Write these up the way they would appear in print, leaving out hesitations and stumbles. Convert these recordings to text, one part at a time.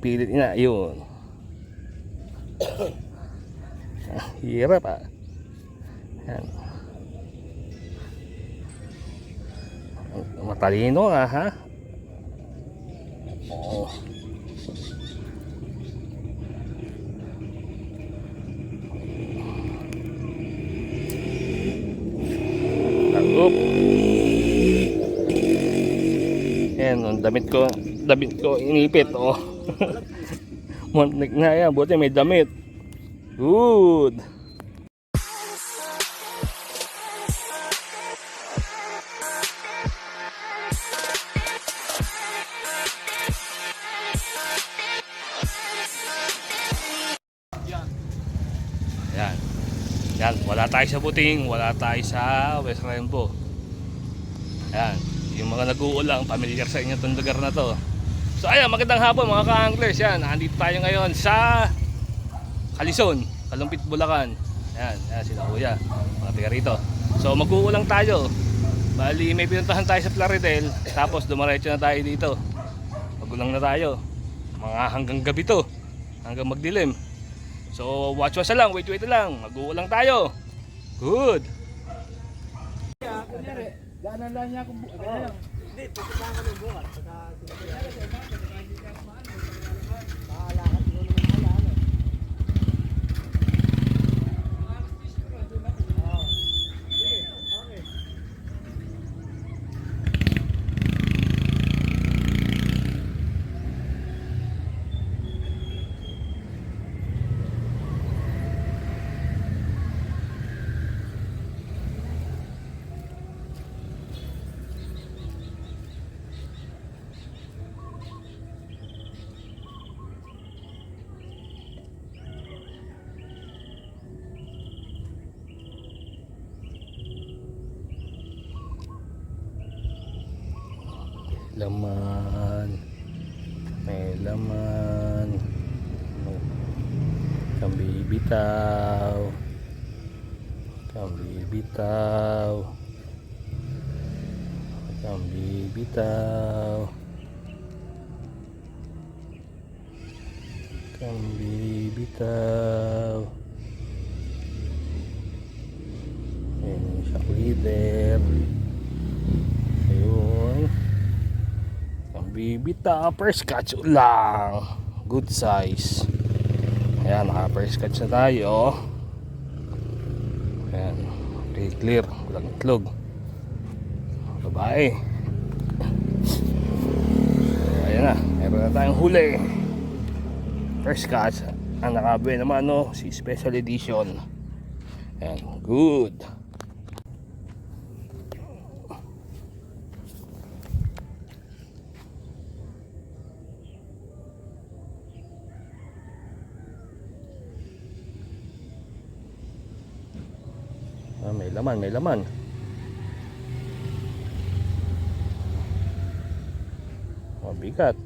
Pilit na, yun. Hirap ah. Yan. Matalino nga ha. Oo. Oop. Yan, damit ko inipit oh. Muntik na yan, buti may damit. Good. Yan. Yan, wala tayo sa Buting, wala tayo sa West Rainbow. Yan, yung mga nag-uulang, familiar sa inyo itong lugar na to. So ayan, magandang hapon mga ka-anglers. Yan, nandito tayo ngayon sa Kalison, Kalumpit, Bulacan. Yan, yan sila kuya, mga tiga rito. So mag-uulang tayo. Bali may pinuntahan tayo sa Plaridel, tapos dumiretso na tayo dito. Magulang na tayo. Mga hanggang gabi to, hanggang magdilim. So watch na lang, wait na lang. Mag-uulang tayo. Good. Daanan lang niya kung bukas. Hindi, pupuntahan ka ng bukas. Bahala ka, hindi mo naman bahala. Laman, may laman, kang bibitaw, kang bibitaw, kang bibitaw, kang bibitaw. Ayan yung shock leader. Ayun, bibita, first catch lang, good size. Ayan, naka first catch na tayo. Ayan, okay, clear, walang itlog, babae. Ayan na, meron na tayong huli. First catch, ang nakabe naman no, si special edition. Ayan, good. May laman, may laman. Mabigat.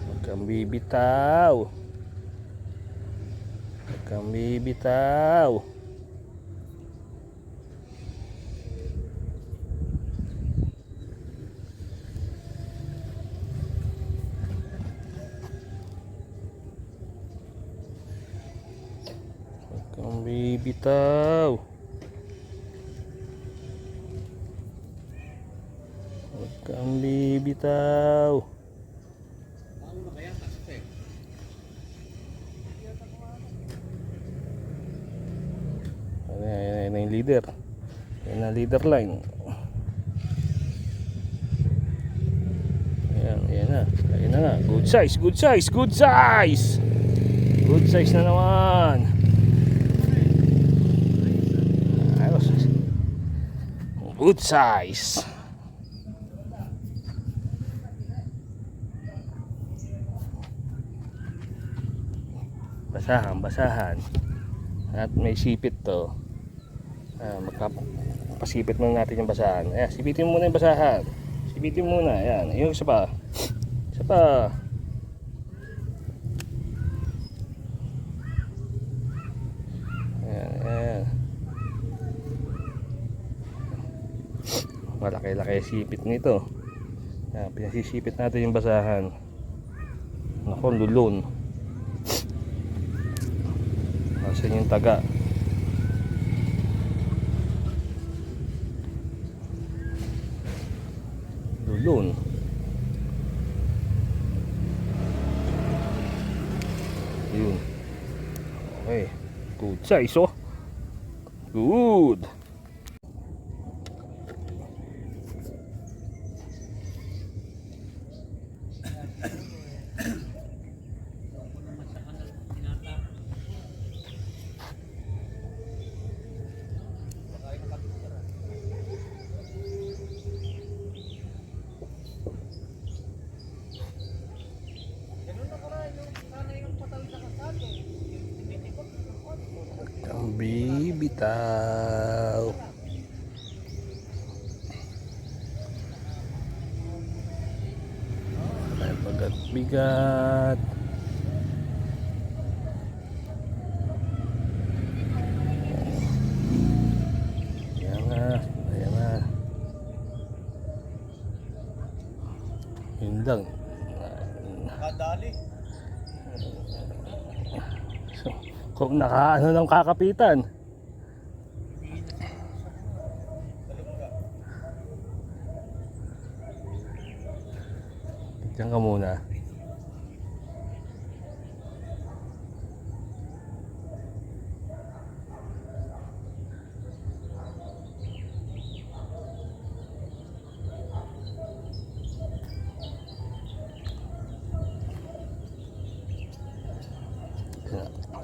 Huwag kang bibitaw. Huwag kang bibitaw. Kang bibitaw. Huwag kang bibitaw. Ayan yung leader. Ayan ang leader line. Ayan na. Ayan na nga. Good size, good size, good size. Good size na naman. Good size. Basahan. At may sipit to. Magpapasipit muna natin yung basahan. Ayan, sipitin muna yung basahan. Sipitin muna. Ayan, yung isa pa. Isa pa. Ayan. Malaki-laki sipit nito. Yan, pinasisipit natin yung basahan. Nako, lulun. Asan yung taga? Lulun. Yun. Okay. Good size, oh. Good. Ang bibitaw. Ay, bigat. Ayan na. Ayan na. Yun lang. Kadali. Kung nakaano ng kakapitan. Diyan ka muna.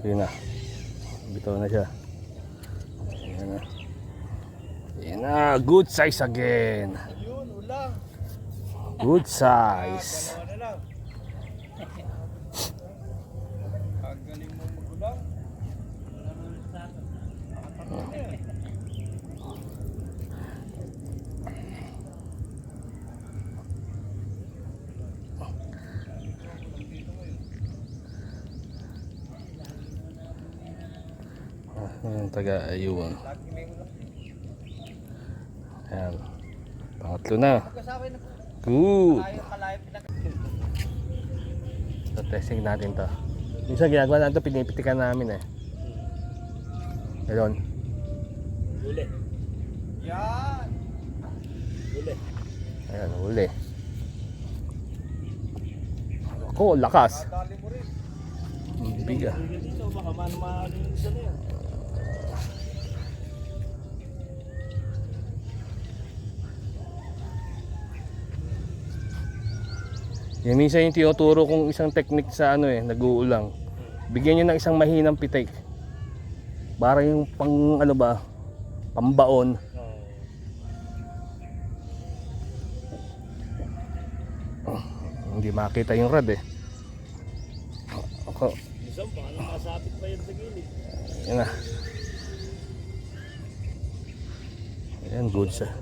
Yun na. Bitaw na siya. Ayan na. Ayan na. Good size again. Yun, ulang. Good size. Dalawa na lang. Ang galing mo magulang. Ayan, taga ayun. Lagi may ulang. Ayan. Pangatlo na. Kasabay na po. Good. Kalayo pinag... So, testing natin to. Minsan ginagawa natin to, pinipitikan namin eh. Ayun. Huli. Yan. Huli. Ayan, huli. Ako, lakas. Kadali mo rin. Biga. Dito, baka man-maano yung isa na yan. Yan minsan yung tinuturo kong isang technique sa ano eh, nag-uulang. Bigyan nyo ng isang mahinang pitik. Para yung pang ano ba, pambaon. Hindi makita yung rad eh. Ako. Isang paano masapit pa yan sa gilid? Yan na. Ayan, good size.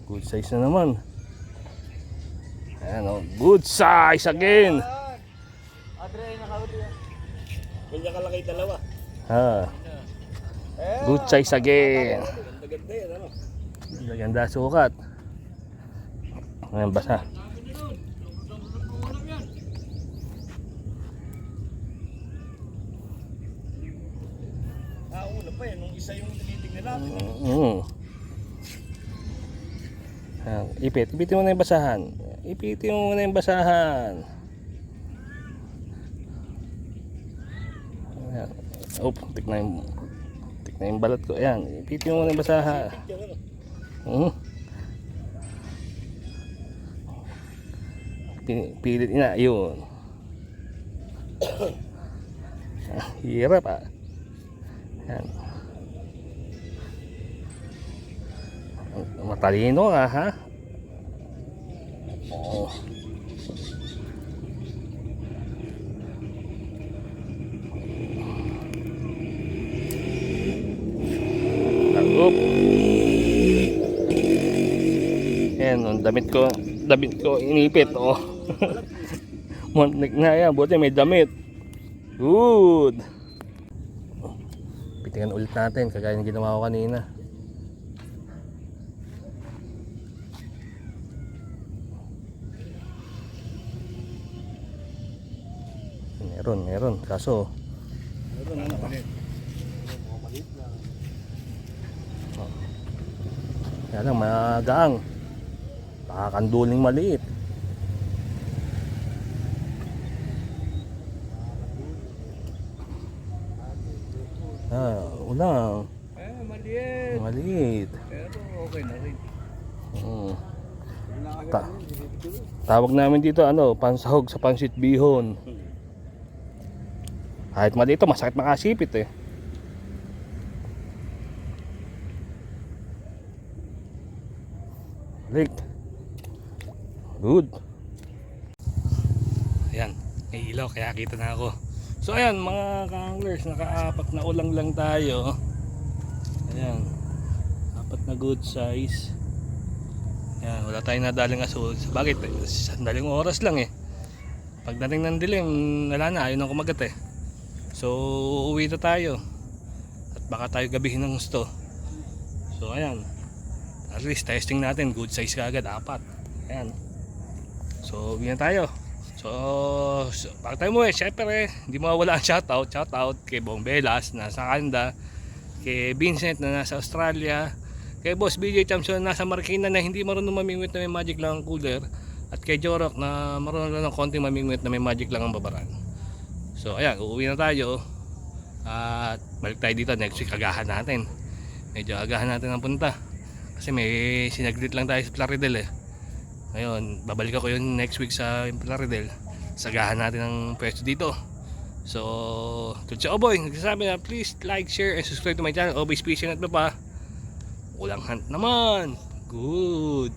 Good size na naman. Ayan, oh, good size again. Adre, nakahuli yan. Kanya kalaki dalawa. Ha. Good size again. Ganda-ganda yan, ano? Ganda sukat. Ayan, basa. Una pa yan, nung isa yung tinitingnan natin. Ayan, ipitin mo na yung basahan. Ipitin mo na yung basahan. Ayan. Oop, tik na yung balat ko. Ayan, ipitin mo na yung basahan. Pilit na, yun. Hirap ah. Ayan. Matalino nga ha. Oo. Oop. Ayan, damit ko inipit oh. Muntik na yan, buti may damit. Good. Pitikan ulit natin kagaya ng ginawa ko kanina. Meron. Kaso, Meron ano? Maliit. kaya lang, magaang. Nakakanduling maliit. Ulang. Maliit. Maliit. Pero okay na rin. Oo. Tawag namin dito pansahog sa pansit bihon. Kahit maliit ito, masakit makasipit eh. Balik. Good. Ayan, may ilaw kaya kita na ako. So ayan mga ka-anglers, naka-apat na ulang lang tayo. Ayan, apat na good size. Ayan, wala tayong nadaling asul. Bakit? Sandaling oras lang eh. Pagdating ng dilim, wala na, ayaw na kumagat eh. So uuwi na tayo. At baka tayo gabihin ng gusto. So ayan, at least testing natin, good size kaagad, apat. Ayan. So uwi na tayo. So bago tayo mo syempre hindi mawawala ang shoutout kay Bong Belas na nasa Canada, kay Vincent na nasa Australia, kay Boss BJ Champion na nasa Marikina na hindi marunong mamingwit na may magic lang ang cooler, at kay Jorok na marunong lang ng konting mamingwit na may magic lang ang babaran. So ayan, uuwi na tayo at balik tayo dito next week. Agahan natin, medyo agahan natin ang punta kasi may sinaglit lang tayo sa Plaridel eh. Ngayon, babalik ako yun next week sa Plaridel. Sagahan natin ang pwesto dito. So, Tutsi Oboy, nagsasabi na please like, share, and subscribe to my channel. Always fishing at baba. Ulang hunt naman. Good.